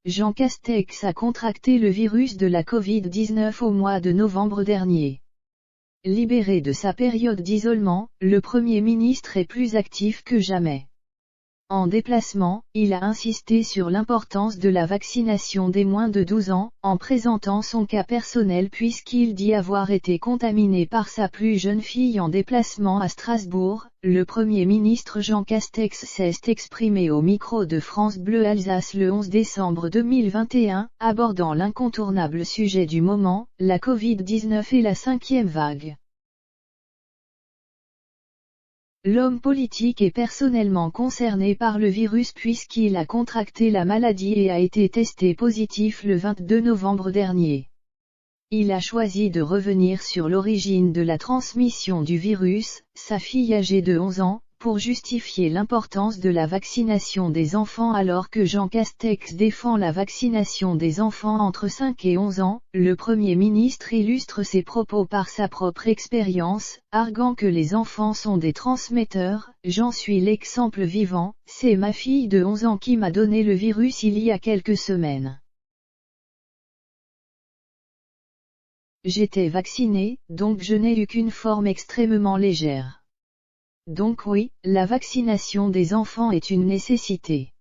Jean Castex a contracté le virus de la Covid-19 au mois de novembre dernier. Libéré de sa période d'isolement, le Premier ministre est plus actif que jamais. En déplacement, il a insisté sur l'importance de la vaccination des moins de 12 ans, en présentant son cas personnel puisqu'il dit avoir été contaminé par sa plus jeune fille en déplacement à Strasbourg. Le Premier ministre Jean Castex s'est exprimé au micro de France Bleu Alsace le 11 décembre 2021, abordant l'incontournable sujet du moment, la Covid-19 et la 5e vague. L'homme politique est personnellement concerné par le virus puisqu'il a contracté la maladie et a été testé positif le 22 novembre dernier. Il a choisi de revenir sur l'origine de la transmission du virus, sa fille âgée de 11 ans, pour justifier l'importance de la vaccination des enfants alors que Jean Castex défend la vaccination des enfants entre 5 et 11 ans. Le Premier ministre illustre ses propos par sa propre expérience, arguant que les enfants sont des transmetteurs. J'en suis l'exemple vivant, c'est ma fille de 11 ans qui m'a donné le virus il y a quelques semaines. J'étais vacciné, donc je n'ai eu qu'une forme extrêmement légère. Donc oui, la vaccination des enfants est une nécessité.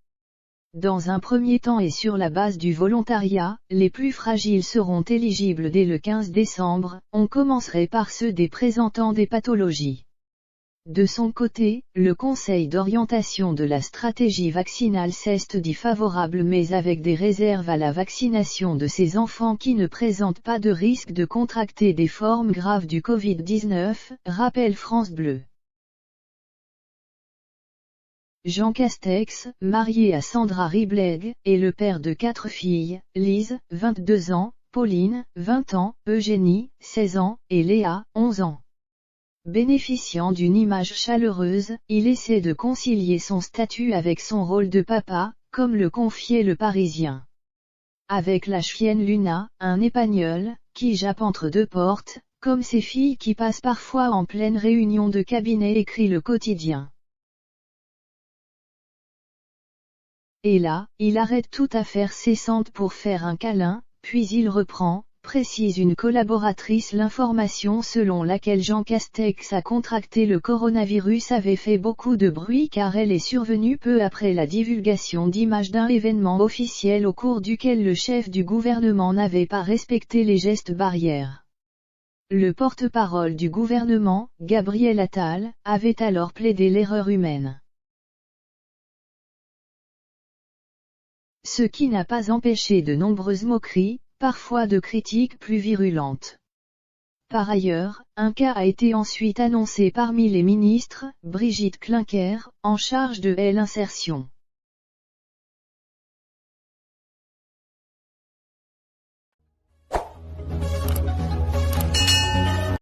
Dans un premier temps et sur la base du volontariat, les plus fragiles seront éligibles dès le 15 décembre, on commencerait par ceux des présentant des pathologies. De son côté, le Conseil d'orientation de la stratégie vaccinale s'est dit favorable mais avec des réserves à la vaccination de ces enfants qui ne présentent pas de risque de contracter des formes graves du Covid-19, rappelle France Bleu. Jean Castex, marié à Sandra Ribleg, est le père de 4 filles, Lise, 22 ans, Pauline, 20 ans, Eugénie, 16 ans, et Léa, 11 ans. Bénéficiant d'une image chaleureuse, il essaie de concilier son statut avec son rôle de papa, comme le confiait Le Parisien. Avec la chienne Luna, un épagnol, qui jappe entre 2 portes, comme ces filles qui passent parfois en pleine réunion de cabinet, écrit Le Quotidien. Et là, il arrête toute affaire cessante pour faire un câlin, puis il reprend, précise une collaboratrice. L'information selon laquelle Jean Castex a contracté le coronavirus avait fait beaucoup de bruit car elle est survenue peu après la divulgation d'images d'un événement officiel au cours duquel le chef du gouvernement n'avait pas respecté les gestes barrières. Le porte-parole du gouvernement, Gabriel Attal, avait alors plaidé l'erreur humaine. Ce qui n'a pas empêché de nombreuses moqueries, parfois de critiques plus virulentes. Par ailleurs, un cas a été ensuite annoncé parmi les ministres, Brigitte Klinkert, en charge de l'insertion.